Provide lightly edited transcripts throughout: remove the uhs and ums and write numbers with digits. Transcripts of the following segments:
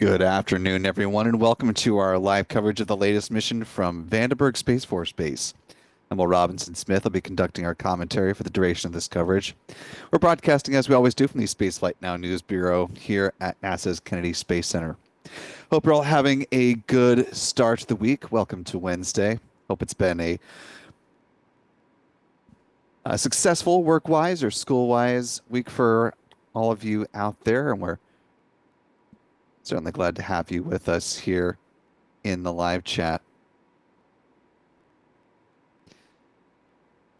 Good afternoon, everyone, and welcome to our live coverage of the latest mission from Vandenberg Space Force Base. I'm Will Robinson Smith. I'll be conducting our commentary for the duration of this coverage. We're broadcasting, as we always do, from the Spaceflight Now News Bureau here at NASA's Kennedy Space Center. Hope you're all having a good start to the week. Welcome to Wednesday. Hope it's been a successful work-wise or school-wise week for all of you out there, and we're certainly glad to have you with us here in the live chat.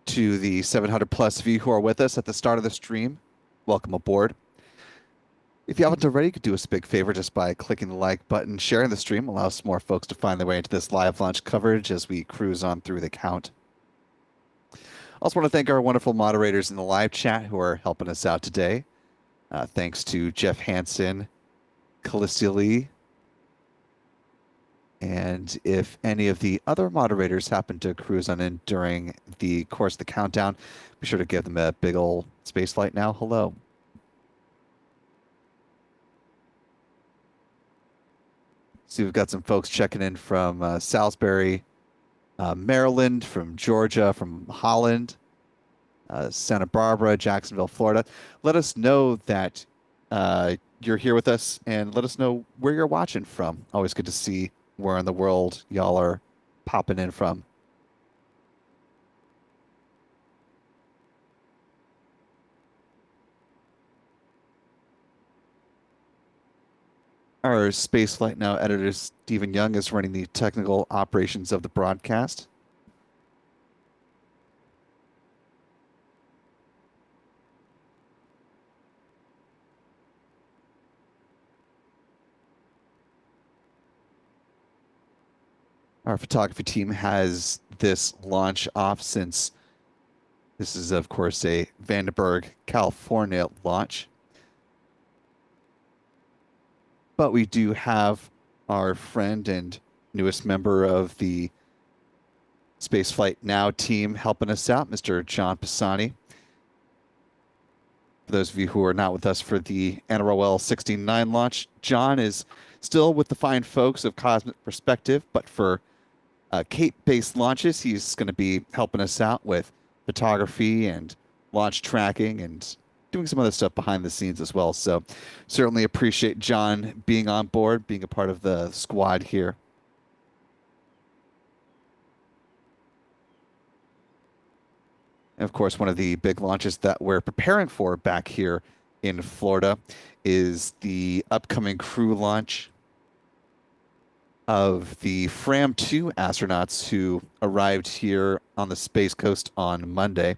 To the 700 plus of you who are with us at the start of the stream, welcome aboard. If you haven't already, you could do us a big favor just by clicking the like button. Sharing the stream allows more folks to find their way into this live launch coverage as we cruise on through the count. Also want to thank our wonderful moderators in the live chat who are helping us out today. Thanks to Jeff Hansen, Callistia Lee, and if any of the other moderators happen to cruise on in during the course of the countdown, be sure to give them a big old spaceflight now. Hello. See, we've got some folks checking in from Salisbury, Maryland, from Georgia, from Holland, Santa Barbara, Jacksonville, Florida. Let us know that you're here with us, and let us know where you're watching from. Always good to see where in the world y'all are popping in from. Our Spaceflight Now editor, Stephen Young, is running the technical operations of the broadcast. Our photography team has this launch off since this is, of course, a Vandenberg, California launch. But we do have our friend and newest member of the Spaceflight Now team helping us out, Mr. John Pisani. For those of you who are not with us for the NROL 69 launch, John is still with the fine folks of Cosmic Perspective, but for Cape-based launches, he's going to be helping us out with photography and launch tracking and doing some other stuff behind the scenes as well. So certainly appreciate John being on board, being a part of the squad here. And of course, one of the big launches that we're preparing for back here in Florida is the upcoming crew launch of the Fram-2 astronauts who arrived here on the Space Coast on Monday.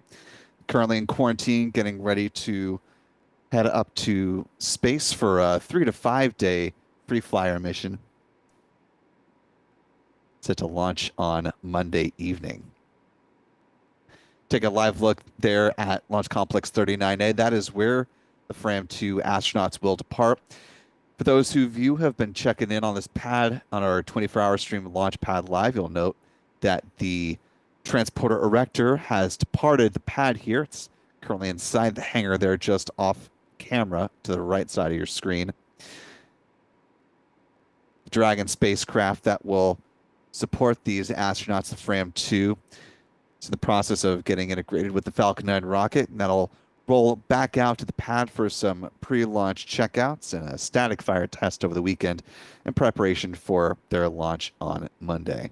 Currently in quarantine, getting ready to head up to space for a 3 to 5 day free flyer mission. Set to launch on Monday evening. Take a live look there at Launch Complex 39A. That is where the Fram-2 astronauts will depart. For those of you who have been checking in on this pad on our 24-hour stream Launch Pad Live, you'll note that the transporter erector has departed the pad here. It's currently inside the hangar there, just off camera to the right side of your screen. The Dragon spacecraft that will support these astronauts, the Fram-2, is in the process of getting integrated with the Falcon 9 rocket, and that'll roll back out to the pad for some pre-launch checkouts and a static fire test over the weekend in preparation for their launch on Monday.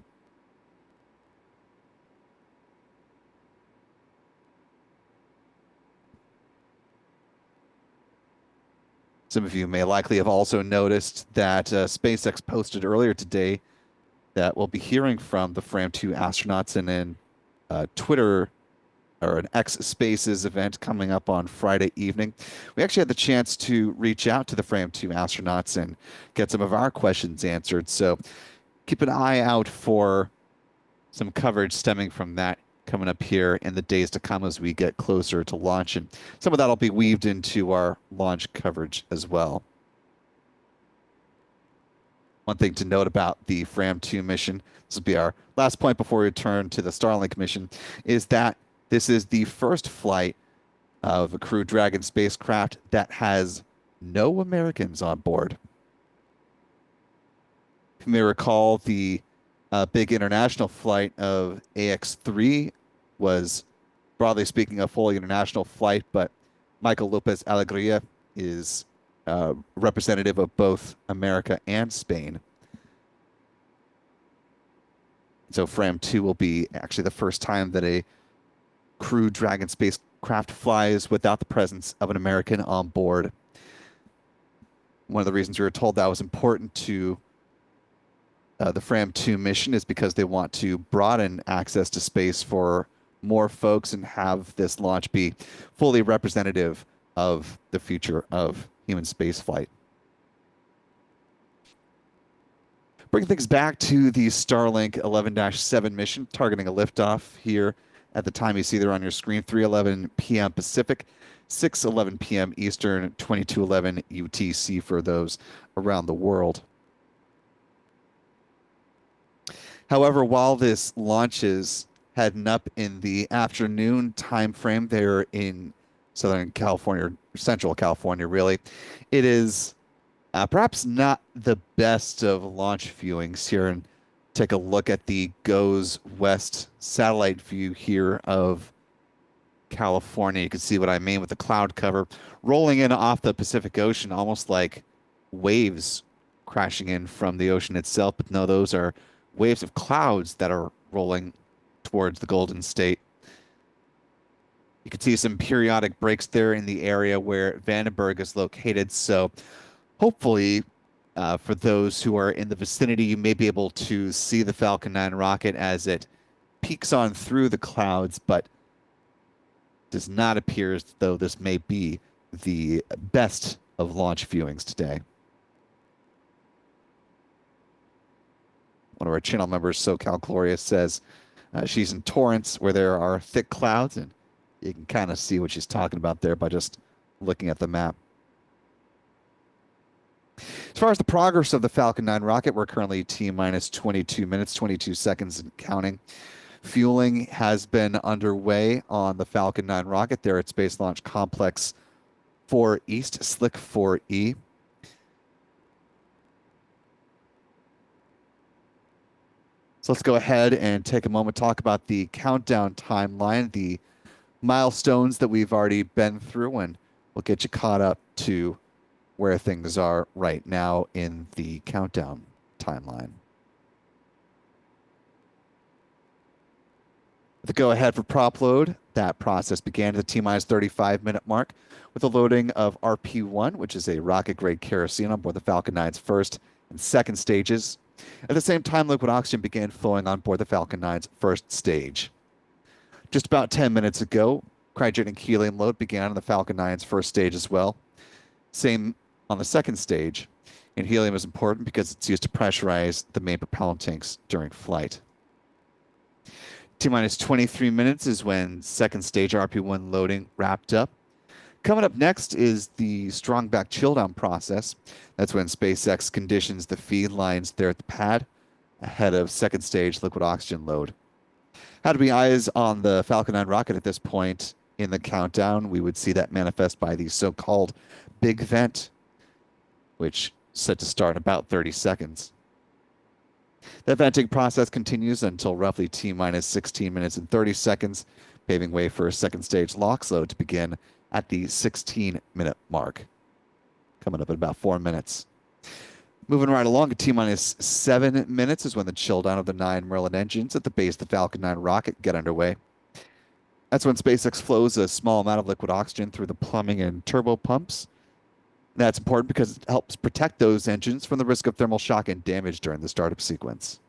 Some of you may likely have also noticed that SpaceX posted earlier today that we'll be hearing from the Fram-2 astronauts in an Twitter or an X Spaces event coming up on Friday evening. We actually had the chance to reach out to the Fram-2 astronauts and get some of our questions answered. So keep an eye out for some coverage stemming from that coming up here in the days to come as we get closer to launch. And some of that will be weaved into our launch coverage as well. One thing to note about the Fram-2 mission, this will be our last point before we return to the Starlink mission, is that this is the first flight of a Crew Dragon spacecraft that has no Americans on board. You may recall the big international flight of AX-3 was, broadly speaking, a fully international flight, but Michael Lopez Alegria is representative of both America and Spain. So Fram 2 will be actually the first time that a Crew Dragon spacecraft flies without the presence of an American on board. One of the reasons we were told that was important to the Fram 2 mission is because they want to broaden access to space for more folks and have this launch be fully representative of the future of human spaceflight. Bringing things back to the Starlink 11-7 mission, targeting a liftoff here at the time you see there on your screen, 3:11 p.m. Pacific, 6:11 p.m. Eastern, 22:11 UTC for those around the world. However, while this launches heading up in the afternoon time frame there in Southern California, or Central California, really, it is perhaps not the best of launch viewings here. And take a look at the GOES West satellite view here of California. You can see what I mean with the cloud cover rolling in off the Pacific Ocean, almost like waves crashing in from the ocean itself. But no, those are waves of clouds that are rolling towards the Golden State. You can see some periodic breaks there in the area where Vandenberg is located. So hopefully, for those who are in the vicinity, you may be able to see the Falcon 9 rocket as it peeks on through the clouds, but does not appear as though this may be the best of launch viewings today. One of our channel members, SoCal Gloria, says she's in Torrance where there are thick clouds, and you can kind of see what she's talking about there by just looking at the map. As far as the progress of the Falcon 9 rocket, we're currently T-minus 22 minutes, 22 seconds and counting. Fueling has been underway on the Falcon 9 rocket there at Space Launch Complex 4 East, Slick 4E. So let's go ahead and take a moment to talk about the countdown timeline, the milestones that we've already been through, and we'll get you caught up to where things are right now in the countdown timeline. The go-ahead for prop load, that process began at the T-minus 35-minute mark with the loading of RP-1, which is a rocket-grade kerosene on board the Falcon 9's first and second stages. At the same time, liquid oxygen began flowing on board the Falcon 9's first stage. Just about 10 minutes ago, cryogenic helium load began on the Falcon 9's first stage as well. Same on the second stage, and helium is important because it's used to pressurize the main propellant tanks during flight. T-minus 23 minutes is when second stage RP-1 loading wrapped up. Coming up next is the strong back chill down process. That's when SpaceX conditions the feed lines there at the pad ahead of second stage liquid oxygen load. How to be eyes on the Falcon 9 rocket at this point in the countdown? We would see that manifest by the so-called big vent, which is set to start in about 30 seconds. That venting process continues until roughly T-minus 16 minutes and 30 seconds, paving way for a second stage LOX load to begin at the 16-minute mark, coming up in about 4 minutes. Moving right along at T-minus 7 minutes is when the chill down of the 9 Merlin engines at the base of the Falcon 9 rocket get underway. That's when SpaceX flows a small amount of liquid oxygen through the plumbing and turbo pumps. That's important because it helps protect those engines from the risk of thermal shock and damage during the startup sequence.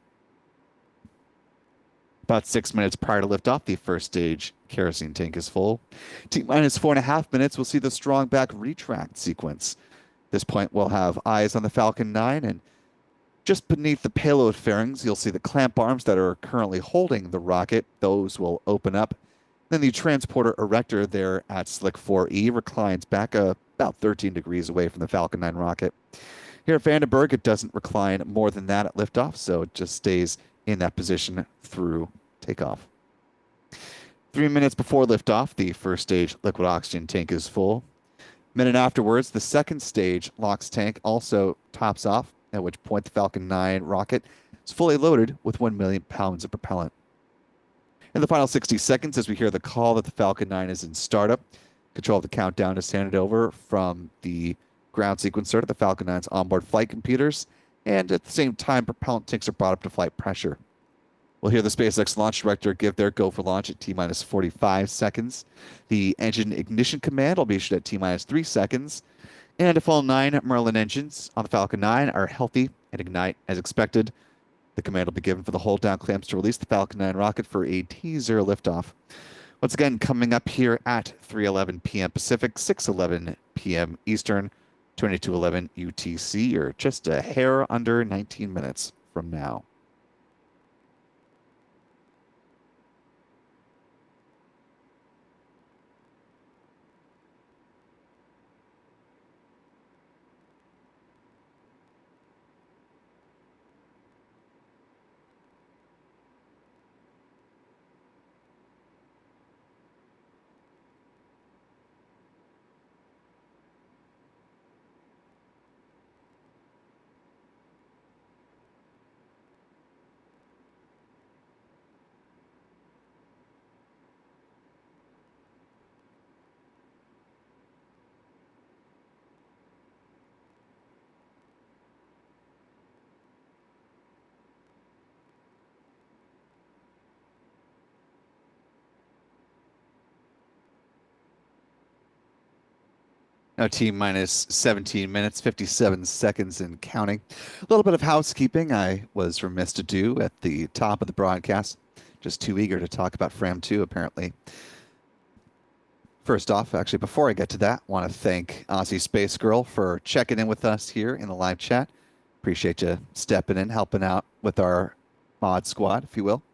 About 6 minutes prior to liftoff, the first stage kerosene tank is full. T-minus 4.5 minutes, we'll see the strong back retract sequence. At this point, we'll have eyes on the Falcon 9, and just beneath the payload fairings, you'll see the clamp arms that are currently holding the rocket. Those will open up. Then the transporter erector there at Slick 4E reclines back about 13 degrees away from the Falcon 9 rocket. Here at Vandenberg, it doesn't recline more than that at liftoff, so it just stays in that position through takeoff. 3 minutes before liftoff, the first stage liquid oxygen tank is full. A minute afterwards, the second stage LOX tank also tops off. at which point the Falcon 9 rocket is fully loaded with 1 million pounds of propellant. In the final 60 seconds, as we hear the call that the Falcon 9 is in startup, control of the countdown is handed over from the ground sequencer to the Falcon 9's onboard flight computers, and at the same time, propellant tanks are brought up to flight pressure. We'll hear the SpaceX launch director give their go for launch at T-minus 45 seconds. The engine ignition command will be issued at T-minus 3 seconds. And if all 9 Merlin engines on the Falcon 9 are healthy and ignite as expected, the command will be given for the hold down clamps to release the Falcon 9 rocket for a T0 liftoff. Once again, coming up here at 3:11 p.m. Pacific, 6:11 p.m. Eastern, 22:11 UTC, or just a hair under 19 minutes from now. Now, T-minus 17 minutes, 57 seconds and counting. A little bit of housekeeping I was remiss to do at the top of the broadcast. Just too eager to talk about Fram 2, apparently. First off, actually, before I get to that, I want to thank Aussie Space Girl for checking in with us here in the live chat. Appreciate you stepping in, helping out with our mod squad, if you will.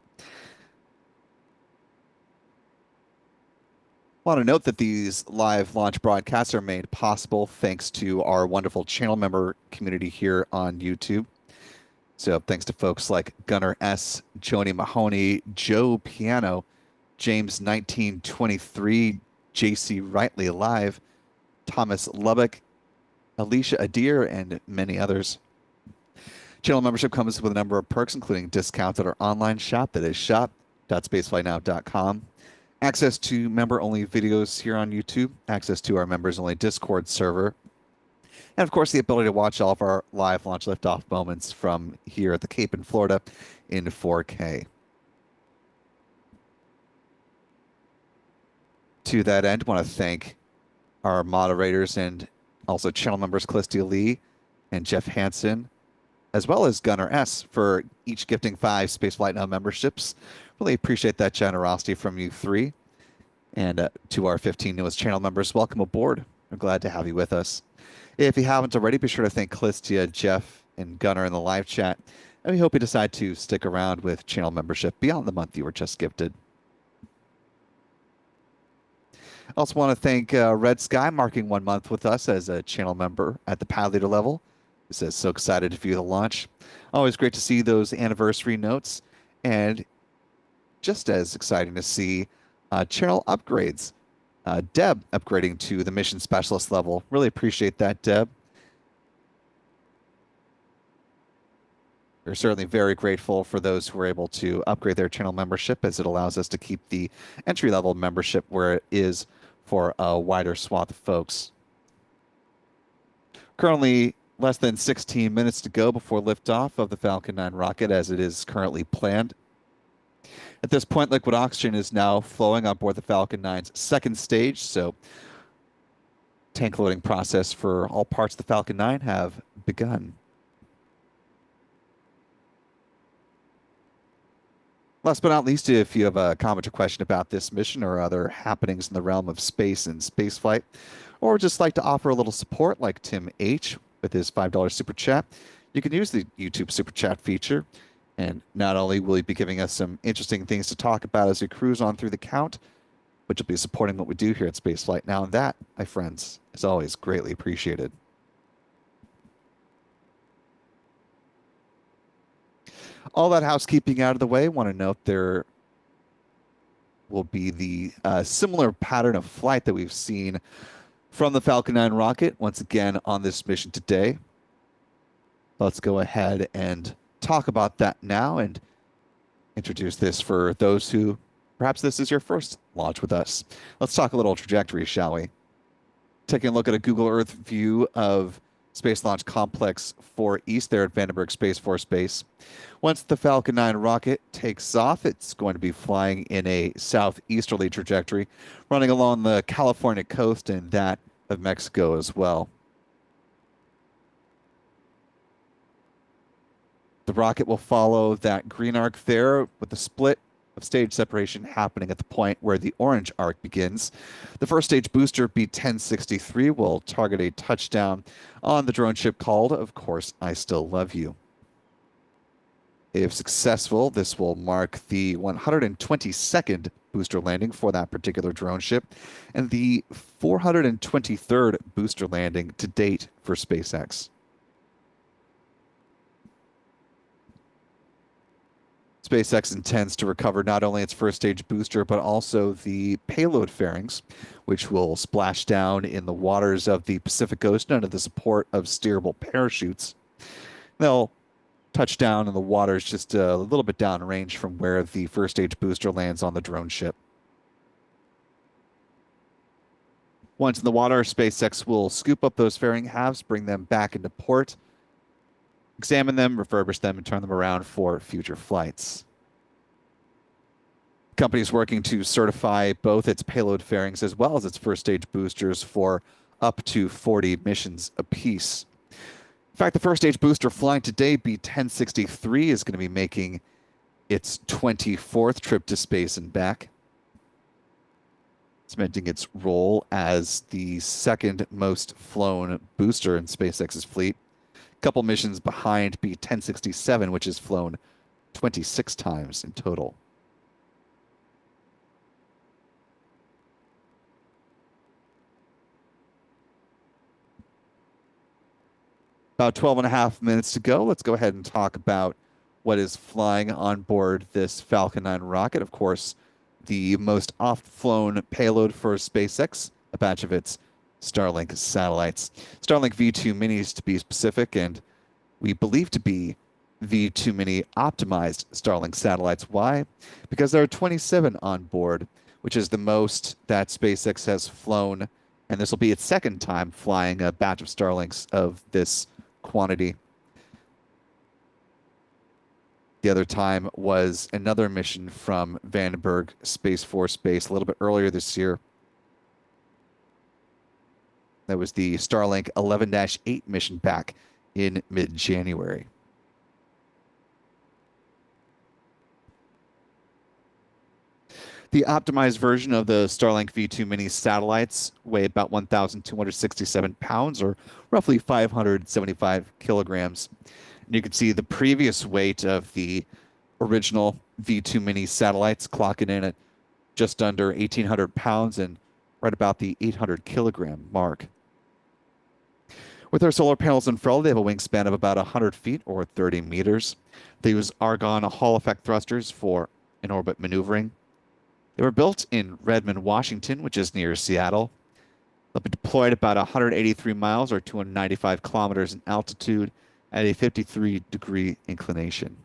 Want to note that these live launch broadcasts are made possible thanks to our wonderful channel member community here on YouTube. So thanks to folks like Gunnar S., Joni Mahoney, Joe Piano, James 1923, JC Rightly Alive, Thomas Lubbock, Alicia Adair, and many others. Channel membership comes with a number of perks, including discounts at our online shop, that is shop.spaceflightnow.com. Access to member-only videos here on YouTube, access to our members-only Discord server, and of course the ability to watch all of our live launch liftoff moments from here at the Cape in Florida in 4K. To that end, I want to thank our moderators and also channel members Callistia Lee and Jeff Hansen, as well as Gunnar S. for each gifting 5 Spaceflight Now memberships. Really appreciate that generosity from you 3. And to our 15 newest channel members, welcome aboard. We're glad to have you with us. If you haven't already, be sure to thank Callistia, Jeff, and Gunnar in the live chat. And we hope you decide to stick around with channel membership beyond the month you were just gifted. I also want to thank Red Sky, marking 1 month with us as a channel member at the pad leader level. It says, so excited to view the launch. Always great to see those anniversary notes. And just as exciting to see channel upgrades. Deb upgrading to the mission specialist level. Really appreciate that, Deb. We're certainly very grateful for those who are able to upgrade their channel membership, as it allows us to keep the entry-level membership where it is for a wider swath of folks. Currently, less than 16 minutes to go before liftoff of the Falcon 9 rocket, as it is currently planned. At this point, liquid oxygen is now flowing on board the Falcon 9's second stage, so tank loading process for all parts of the Falcon 9 have begun. Last but not least, if you have a comment or question about this mission or other happenings in the realm of space and spaceflight, or just like to offer a little support like Tim H. with his $5 super chat, you can use the YouTube super chat feature. And not only will you be giving us some interesting things to talk about as we cruise on through the count, but you'll be supporting what we do here at Spaceflight Now. And that, my friends, is always greatly appreciated. All that housekeeping out of the way, want to note there will be the similar pattern of flight that we've seen from the Falcon 9 rocket, once again on this mission today. Let's go ahead and talk about that now and introduce this for those who perhaps this is your first launch with us. Let's talk a little trajectory, shall we? Taking a look at a Google Earth view of Space Launch Complex 4 East there at Vandenberg Space Force Base. Once the Falcon 9 rocket takes off, it's going to be flying in a southeasterly trajectory, running along the California coast and that of Mexico as well. The rocket will follow that green arc there with the split of stage separation happening at the point where the orange arc begins. The first stage booster, B-1063, will target a touchdown on the drone ship called, of course, I Still Love You. If successful, this will mark the 122nd booster landing for that particular drone ship and the 423rd booster landing to date for SpaceX. SpaceX intends to recover not only its first stage booster, but also the payload fairings, which will splash down in the waters of the Pacific Ocean under the support of steerable parachutes. They'll touch down in the waters just a little bit downrange from where the first stage booster lands on the drone ship. Once in the water, SpaceX will scoop up those fairing halves, bring them back into port, examine them, refurbish them, and turn them around for future flights. The company is working to certify both its payload fairings as well as its first stage boosters for up to 40 missions apiece. In fact, the first stage booster flying today, B-1063, is going to be making its 24th trip to space and back, cementing its role as the second most flown booster in SpaceX's fleet. Couple missions behind B-1067, which has flown 26 times in total. About 12 and a half minutes to go. Let's go ahead and talk about what is flying on board this Falcon 9 rocket. Of course, the most oft-flown payload for SpaceX, a batch of its Starlink satellites. Starlink V2 minis to be specific, and we believe to be V2 mini optimized Starlink satellites. Why? Because there are 27 on board, which is the most that SpaceX has flown, and this will be its second time flying a batch of Starlinks of this quantity. The other time was another mission from Vandenberg Space Force Base a little bit earlier this year. That was the Starlink 11-8 mission back in mid-January. The optimized version of the Starlink V2 mini satellites weigh about 1,267 pounds, or roughly 575 kilograms. And you can see the previous weight of the original V2 mini satellites clocking in at just under 1,800 pounds and right about the 800 kilogram mark. With their solar panels unfurled, they have a wingspan of about 100 feet or 30 meters. They use argon Hall effect thrusters for in-orbit maneuvering. They were built in Redmond, Washington, which is near Seattle. They'll be deployed about 183 miles or 295 kilometers in altitude at a 53-degree inclination.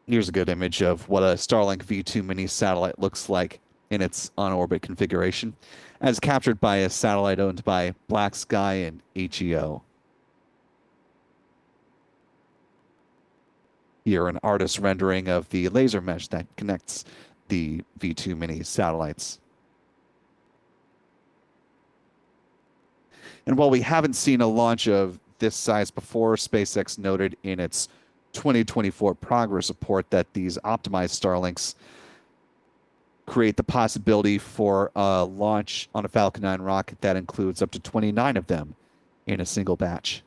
Here's a good image of what a Starlink V2 mini satellite looks like in its on-orbit configuration, as captured by a satellite owned by Black Sky and HEO. Here, an artist's rendering of the laser mesh that connects the V2 mini satellites. And while we haven't seen a launch of this size before, SpaceX noted in its 2024 progress report that these optimized Starlinks create the possibility for a launch on a Falcon 9 rocket that includes up to 29 of them in a single batch.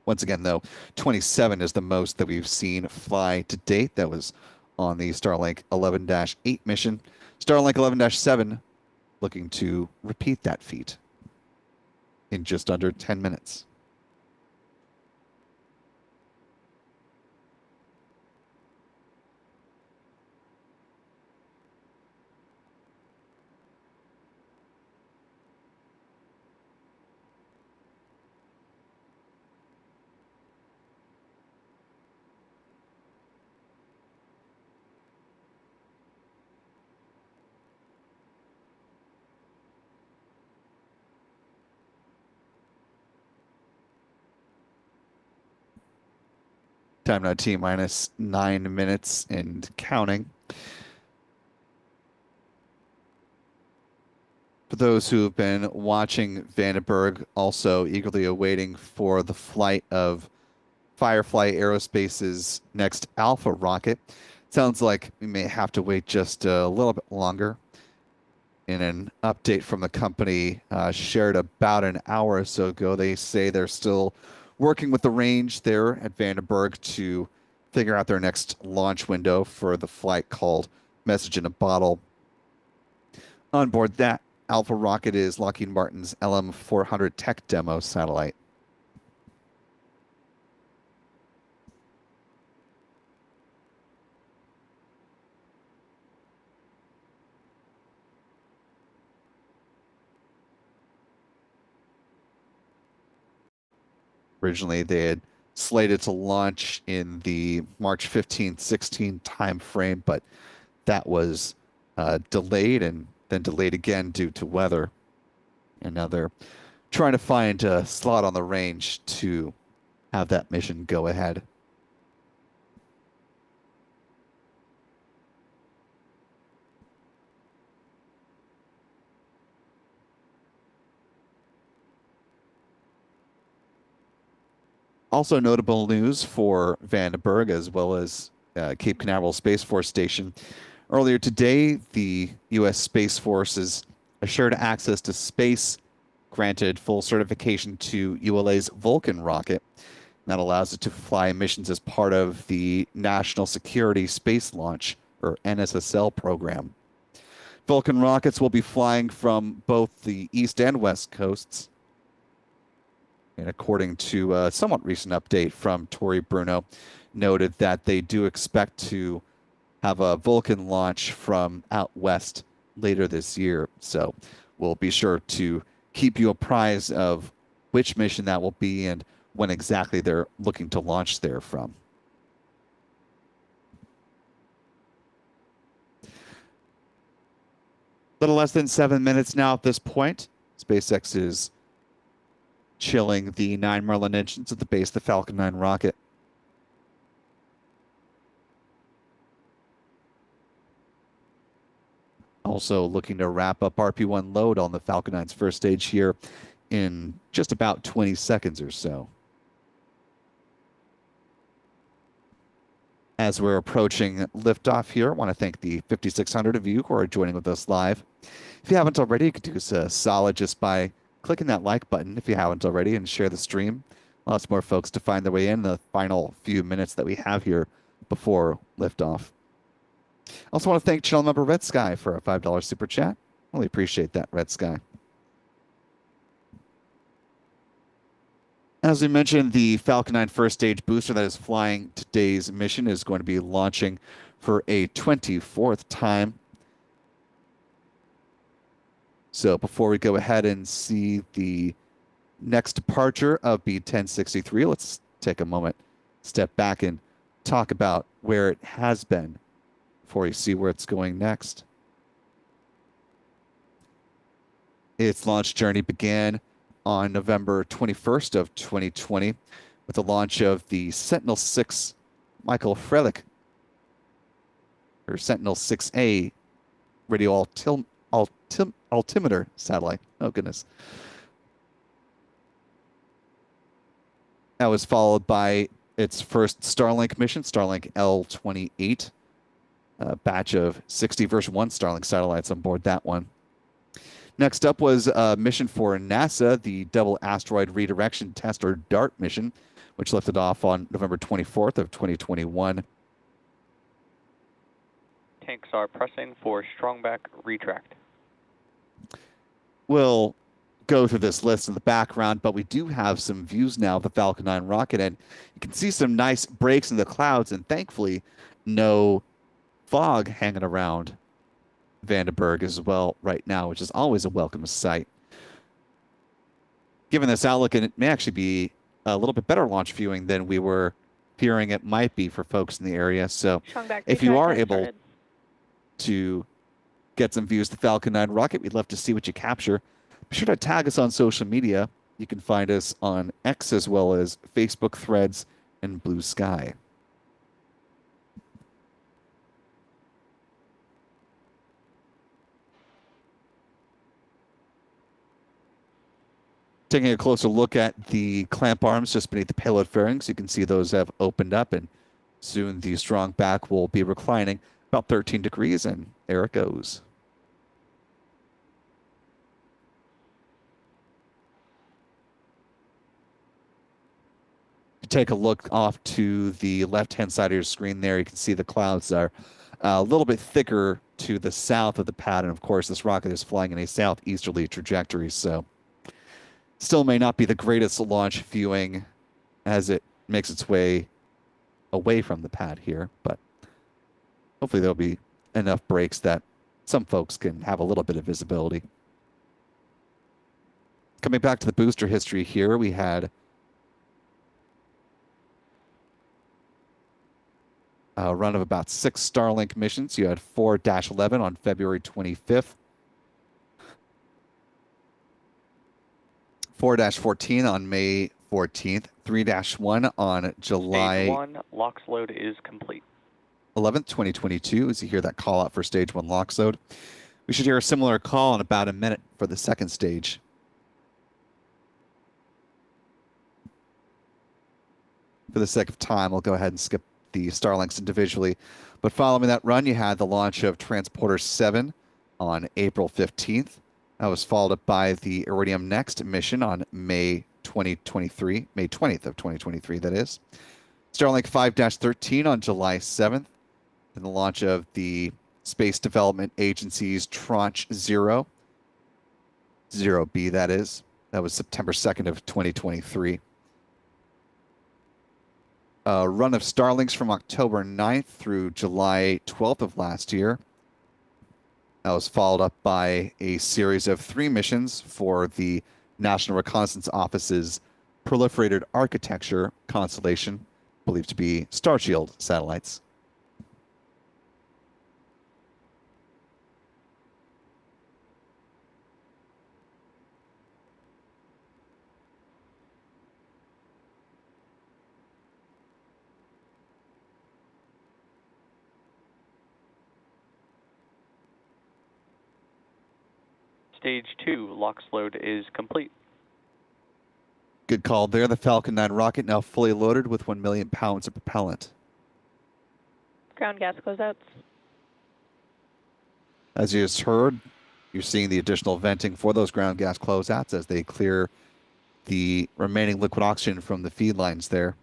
Once again, though, 27 is the most that we've seen fly to date. That was on the Starlink 11-8 mission. Starlink 11-7 looking to repeat that feat in just under 10 minutes. Time now T minus 9 minutes and counting. For those who have been watching Vandenberg, also eagerly awaiting for the flight of Firefly Aerospace's next Alpha rocket, sounds like we may have to wait just a little bit longer. In an update from the company shared about an hour or so ago, they say they're still working with the range there at Vandenberg to figure out their next launch window for the flight called Message in a Bottle. On board that Alpha rocket is Lockheed Martin's LM-400 tech demo satellite. Originally, they had slated to launch in the March 15th, 16 time frame, but that was delayed and then delayed again due to weather. And now they're trying to find a slot on the range to have that mission go ahead. Also notable news for Vandenberg as well as Cape Canaveral Space Force Station. Earlier today, the U.S. Space Force has assured access to space, granted full certification to ULA's Vulcan rocket. That allows it to fly missions as part of the National Security Space Launch, or NSSL program. Vulcan rockets will be flying from both the east and west coasts. And according to a somewhat recent update from Tori Bruno, noted that they do expect to have a Vulcan launch from out west later this year. So we'll be sure to keep you apprised of which mission that will be and when exactly they're looking to launch there from. Little less than 7 minutes now at this point. SpaceX is chilling the 9 Merlin engines at the base of the Falcon 9 rocket. Also looking to wrap up RP1 load on the Falcon 9's first stage here in just about 20 seconds or so. As we're approaching liftoff here, I want to thank the 5,600 of you who are joining with us live. If you haven't already, you could do us a solid just by clicking that like button if you haven't already and share the stream. Lots more folks to find their way in the final few minutes that we have here before liftoff. Also want to thank channel member Red Sky for a $5 super chat. Really appreciate that, Red Sky. As we mentioned, the Falcon 9 first stage booster that is flying today's mission is going to be launching for a 24th time. So before we go ahead and see the next departure of B-1063, let's take a moment, step back and talk about where it has been before you see where it's going next. Its launch journey began on November 21st of 2020 with the launch of the Sentinel-6 Michael Freilich, or Sentinel-6A radio altimeter satellite. Oh, goodness. That was followed by its first Starlink mission, Starlink L-28, a batch of 60 version 1 Starlink satellites on board that one. Next up was a mission for NASA, the Double Asteroid Redirection Test, or DART mission, which lifted off on November 24th of 2021. Tanks are pressing for strongback retract. we'll go through this list in the background, but we do have some views now of the Falcon 9 rocket, and you can see some nice breaks in the clouds, and thankfully, no fog hanging around Vandenberg as well right now, which is always a welcome sight. Given this outlook, and it may actually be a little bit better launch viewing than we were fearing it might be for folks in the area. So if you are able to get some views of the Falcon 9 rocket, we'd love to see what you capture. Be sure to tag us on social media. You can find us on X as well as Facebook Threads and Blue Sky. Taking a closer look at the clamp arms just beneath the payload fairings, you can see those have opened up, and soon the strong back will be reclining about 13 degrees, and there it goes. Take a look off to the left-hand side of your screen there. You can see the clouds are a little bit thicker to the south of the pad, and of course, this rocket is flying in a southeasterly trajectory, so still may not be the greatest launch viewing as it makes its way away from the pad here, but hopefully there'll be enough breaks that some folks can have a little bit of visibility. Coming back to the booster history here, we had a run of about 6 Starlink missions. You had 4-11 on February 25th. 4-14 on May 14th, 3-1 on July. Stage 1 LOX load is complete. 11th, 2022, as you hear that call out for stage 1 LOX load. We should hear a similar call in about a minute for the second stage. For the sake of time, I'll go ahead and skip the Starlinks individually. But following that run, you had the launch of Transporter 7 on April 15th. That was followed up by the Iridium Next mission on May 2023, May 20th of 2023, that is. Starlink 5-13 on July 7th. And the launch of the Space Development Agency's Tranche 0, 0B that is. That was September 2nd of 2023. A run of Starlinks from October 9th through July 12th of last year. That was followed up by a series of 3 missions for the National Reconnaissance Office's Proliferated Architecture constellation, believed to be Starshield satellites. Stage 2 LOX load is complete. Good call there. The Falcon 9 rocket now fully loaded with 1 million pounds of propellant. Ground gas closeouts. As you just heard, you're seeing the additional venting for those ground gas closeouts as they clear the remaining liquid oxygen from the feed lines there.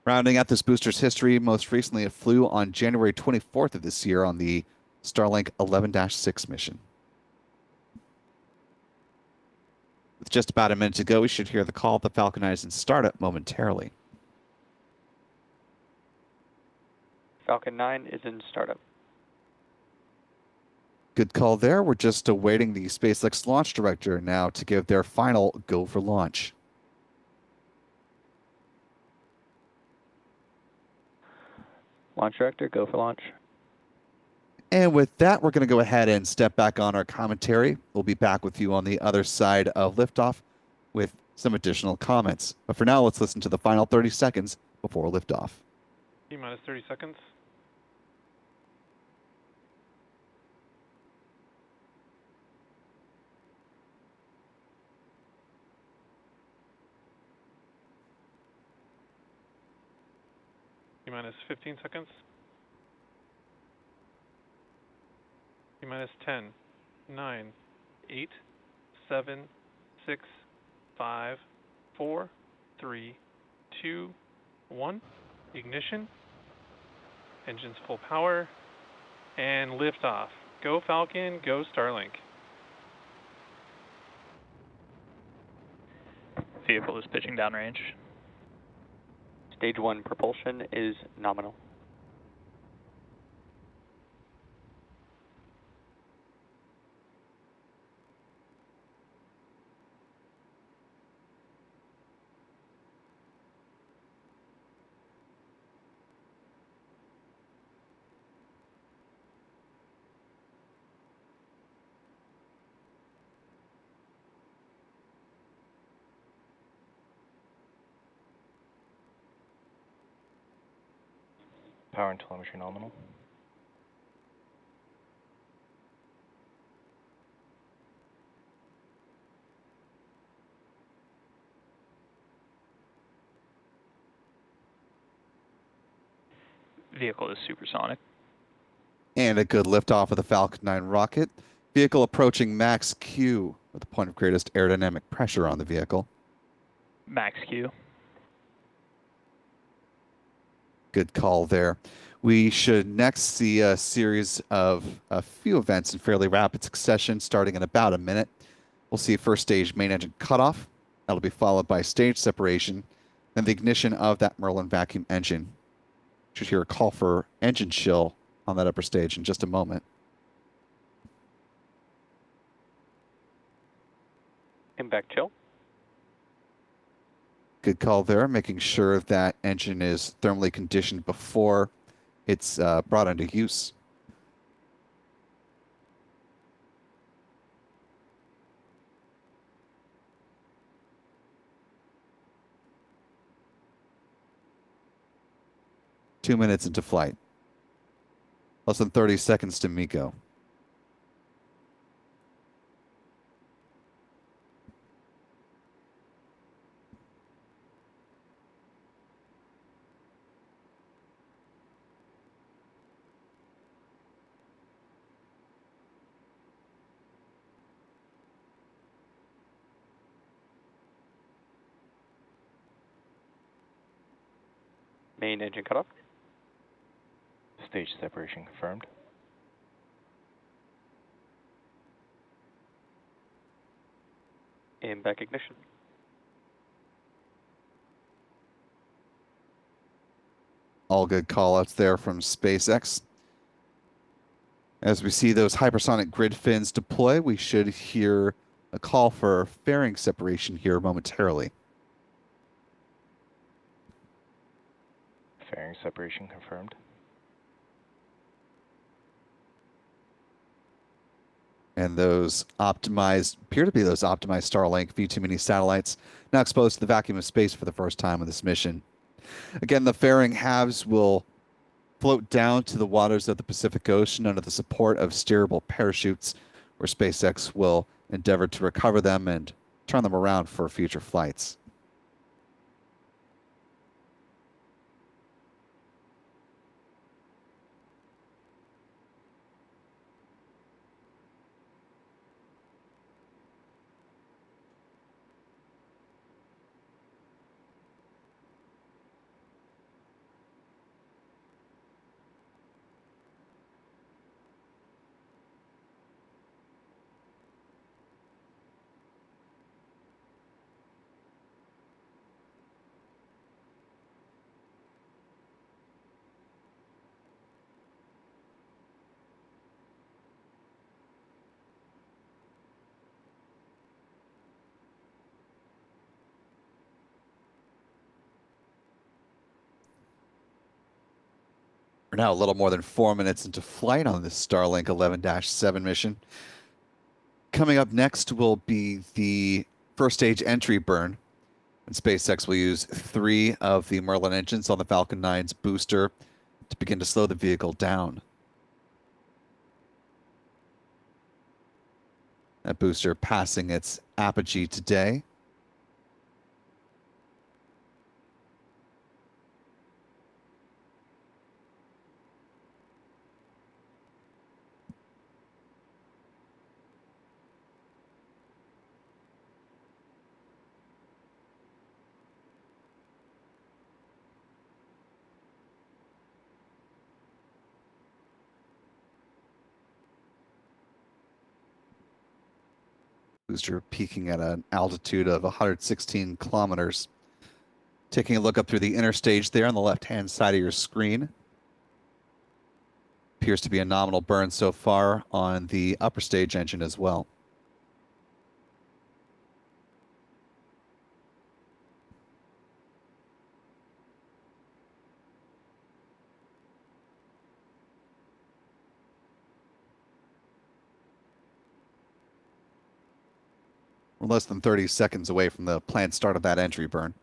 Rounding out this booster's history, most recently it flew on January 24th of this year on the Starlink 11-6 mission. With just about a minute to go, we should hear the call of the Falcon 9 is in startup momentarily. Falcon 9 is in startup. Good call there. We're just awaiting the SpaceX launch director now to give their final go for launch. Launch director, go for launch. And with that, we're going to go ahead and step back on our commentary. We'll be back with you on the other side of liftoff with some additional comments. But for now, let's listen to the final 30 seconds before liftoff. T-minus 30 seconds. T-minus 15 seconds. T-minus 10, 9, 8, 7, 6, 5, 4, 3, 2, 1. Ignition. Engines full power. And liftoff. Go Falcon, go Starlink. vehicle is pitching downrange. Stage 1 propulsion is nominal. Power and telemetry nominal. Vehicle is supersonic. And a good liftoff of the Falcon 9 rocket. Vehicle approaching max Q with the point of greatest aerodynamic pressure on the vehicle. Max Q. Good call there. We should next see a series of a few events in fairly rapid succession, starting in about a minute. We'll see first stage main engine cutoff. That'll be followed by stage separation, then the ignition of that Merlin vacuum engine. Should hear a call for engine chill on that upper stage in just a moment. Impact chill. Good call there, making sure that engine is thermally conditioned before it's brought into use. Two minutes into flight. Less than 30 seconds to MECO. Main engine cutoff. Stage separation confirmed. Impact ignition. All good call-outs there from SpaceX. As we see those hypersonic grid fins deploy, we should hear a call for fairing separation here momentarily. Fairing separation confirmed. And those optimized, appear to be those optimized Starlink V2 mini satellites, now exposed to the vacuum of space for the first time on this mission. Again, the fairing halves will float down to the waters of the Pacific Ocean under the support of steerable parachutes, where SpaceX will endeavor to recover them and turn them around for future flights. We're now a little more than 4 minutes into flight on this Starlink 11-7 mission. Coming up next will be the first stage entry burn. And SpaceX will use 3 of the Merlin engines on the Falcon 9's booster to begin to slow the vehicle down. That booster passing its apogee today. Booster peaking at an altitude of 116 kilometers. Taking a look up through the inner stage there on the left-hand side of your screen. Appears to be a nominal burn so far on the upper stage engine as well. We're less than 30 seconds away from the planned start of that entry burn.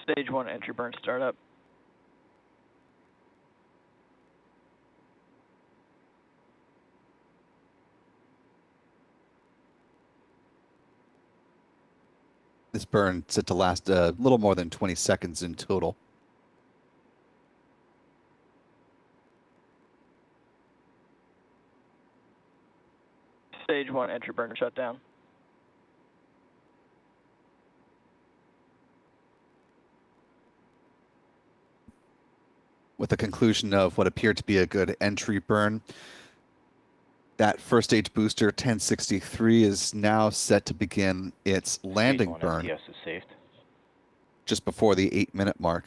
Stage 1 entry burn startup. This burn set to last a little more than 20 seconds in total. Stage 1 entry burn shut down. With the conclusion of what appeared to be a good entry burn, that first stage booster 1063 is now set to begin its landing Stage 1 burn STS is saved. just before the 8-minute mark.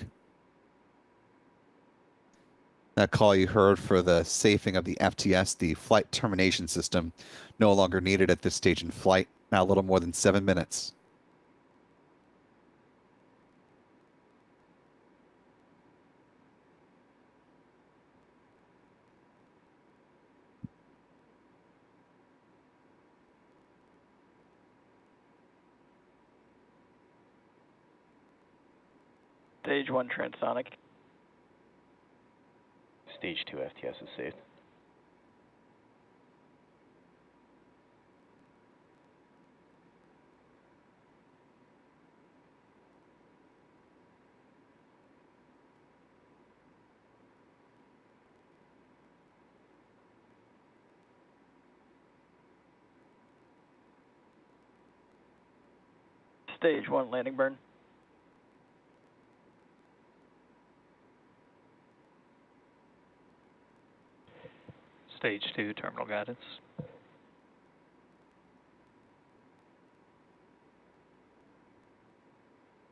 That call you heard for the safing of the FTS, the flight termination system, no longer needed at this stage in flight, now a little more than 7 minutes. Stage 1 transonic. Stage 2 FTS is saved. Stage 1 landing burn. Stage 2 terminal guidance.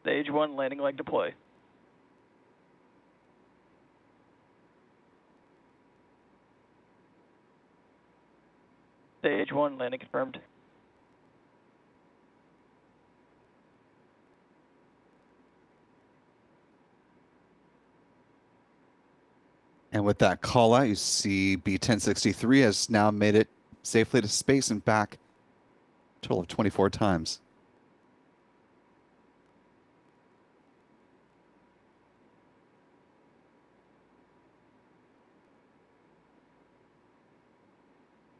Stage 1 landing leg deploy. Stage 1 landing confirmed. And with that call out, you see B-1063 has now made it safely to space and back a total of 24 times.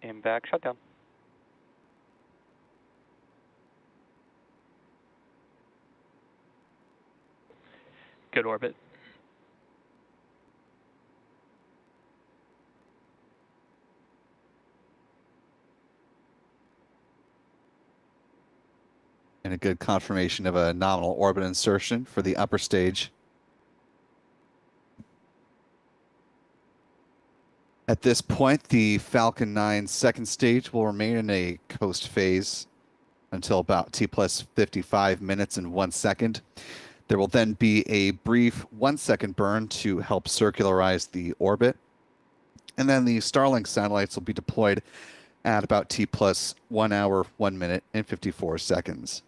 And back shutdown. Good orbit. And a good confirmation of a nominal orbit insertion for the upper stage. At this point, the Falcon 9 second stage will remain in a coast phase until about T plus 55 minutes and 1 second. There will then be a brief 1-second burn to help circularize the orbit. And then the Starlink satellites will be deployed at about T plus 1 hour, 1 minute, and 54 seconds.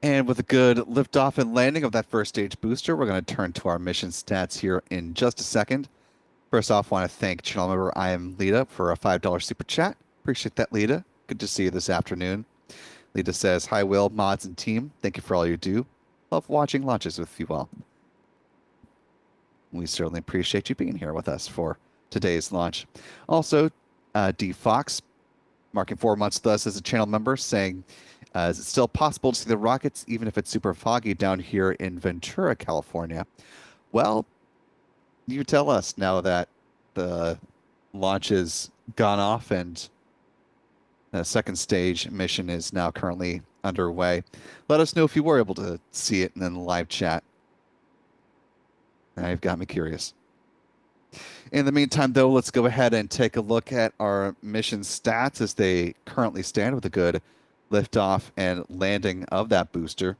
And with a good liftoff and landing of that first stage booster, we're going to turn to our mission stats here in just a second. First off, I want to thank channel member I am Lita for a $5 super chat. Appreciate that, Lita. Good to see you this afternoon. Lita says, "Hi, Will, mods, and team. Thank you for all you do. Love watching launches with you all." We certainly appreciate you being here with us for today's launch. Also, D. Fox, marking 4 months with us as a channel member, saying, is it still possible to see the rockets even if it's super foggy down here in Ventura, California? Well, you tell us now that the launch has gone off and the second stage mission is now currently underway. Let us know if you were able to see it in the live chat. Now you've got me curious. In the meantime, though, let's go ahead and take a look at our mission stats as they currently stand with a good liftoff and landing of that booster.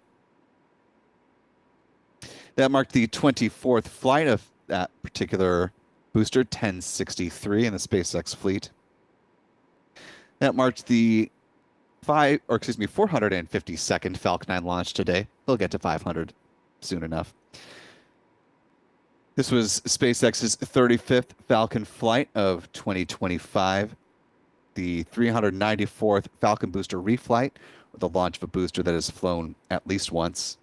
That marked the 24th flight of that particular booster, 1063 in the SpaceX fleet. That marked the 452nd Falcon 9 launch today. We'll get to 500 soon enough. This was SpaceX's 35th Falcon flight of 2025, the 394th Falcon booster reflight, with the launch of a booster that has flown at least once.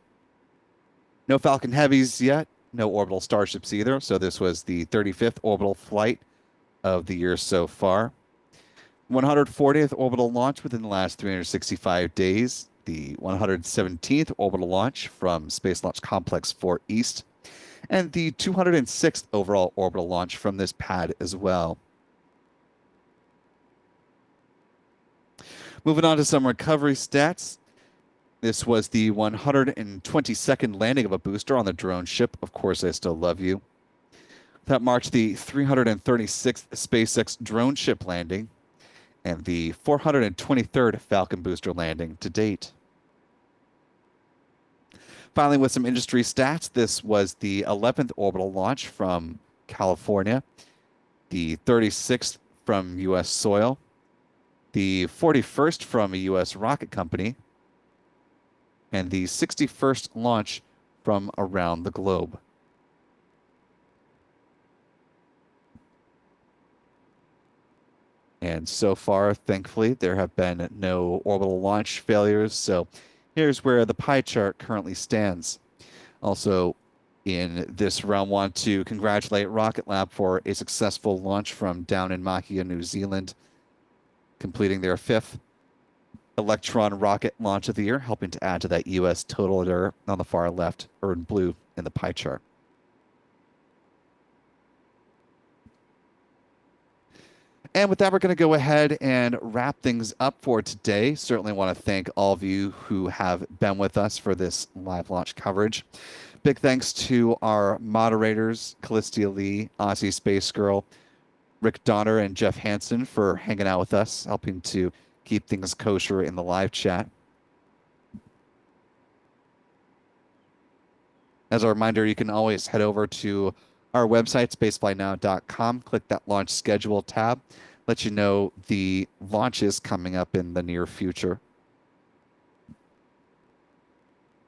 No Falcon Heavies yet, no orbital starships either, so this was the 35th orbital flight of the year so far. 140th orbital launch within the last 365 days, the 117th orbital launch from Space Launch Complex 4 East, and the 206th overall orbital launch from this pad as well. Moving on to some recovery stats. This was the 122nd landing of a booster on the drone ship, Of Course I Still Love You. That marked the 336th SpaceX drone ship landing and the 423rd Falcon booster landing to date. Finally, with some industry stats, this was the 11th orbital launch from California, the 36th from U.S. soil, the 41st from a U.S. rocket company, and the 61st launch from around the globe. And so far, thankfully, there have been no orbital launch failures, so here's where the pie chart currently stands. Also, in this round, want to congratulate Rocket Lab for a successful launch from down in Mahia, New Zealand, completing their 5th Electron rocket launch of the year, helping to add to that U.S. total there on the far left, or in blue in the pie chart. And with that, we're going to go ahead and wrap things up for today. Certainly want to thank all of you who have been with us for this live launch coverage. Big thanks to our moderators, Callistia Lee, Aussie Space Girl, Rick Donner, and Jeff Hansen for hanging out with us, helping to keep things kosher in the live chat. As a reminder, you can always head over to our website, spaceflynow.com, click that launch schedule tab, let you know the launches coming up in the near future.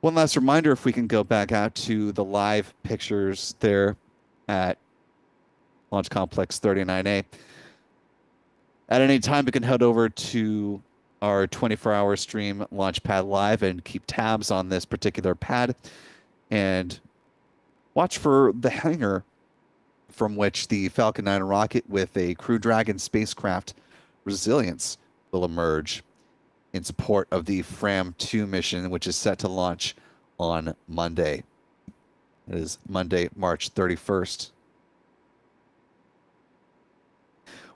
One last reminder, if we can go back out to the live pictures there at Launch Complex 39A. At any time, you can head over to our 24-hour stream Launchpad Live and keep tabs on this particular pad and watch for the hangar from which the Falcon 9 rocket with a Crew Dragon spacecraft Resilience will emerge in support of the FRAM-2 mission, which is set to launch on Monday. It is Monday, March 31st.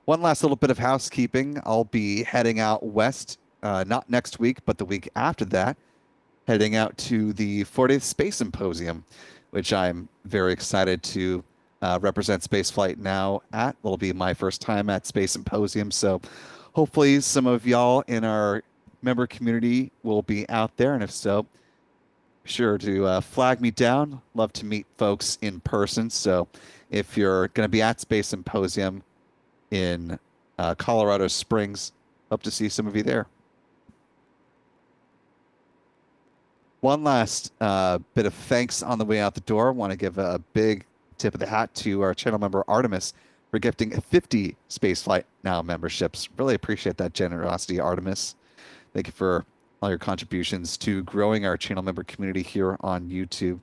One last little bit of housekeeping. I'll be heading out west, not next week, but the week after that, heading out to the 40th Space Symposium, which I'm very excited to represent Spaceflight Now at. It'll be my first time at Space Symposium, so hopefully some of y'all in our member community will be out there, and if so, be sure to flag me down. Love to meet folks in person, so if you're going to be at Space Symposium in Colorado Springs, hope to see some of you there. One last bit of thanks on the way out the door. I want to give a big tip of the hat to our channel member Artemis for gifting 50 Spaceflight Now memberships. Really appreciate that generosity, Artemis. Thank you for all your contributions to growing our channel member community here on YouTube.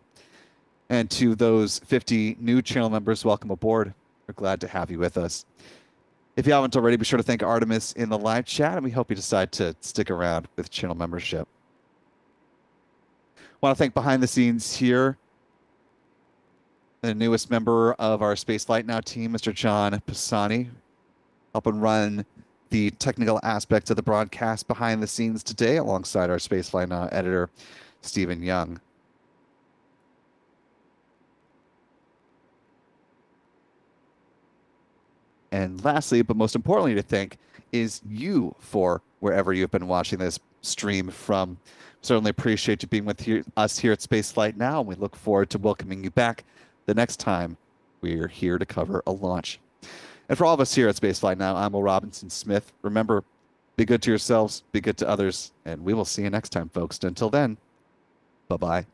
And to those 50 new channel members, welcome aboard. We're glad to have you with us. If you haven't already, be sure to thank Artemis in the live chat, and we hope you decide to stick around with channel membership. Want to thank behind the scenes here the newest member of our Space Flight Now team, Mr. John Pisani, helping run the technical aspects of the broadcast behind the scenes today alongside our Space Flight Now editor, Stephen Young. And lastly, but most importantly to thank, is you for wherever you've been watching this stream from. Certainly appreciate you being with us here at Space Flight Now, and we look forward to welcoming you back the next time we're here to cover a launch. And for all of us here at Space Flight Now, I'm Will Robinson Smith. Remember, be good to yourselves, be good to others, and we will see you next time, folks. Until then, bye-bye.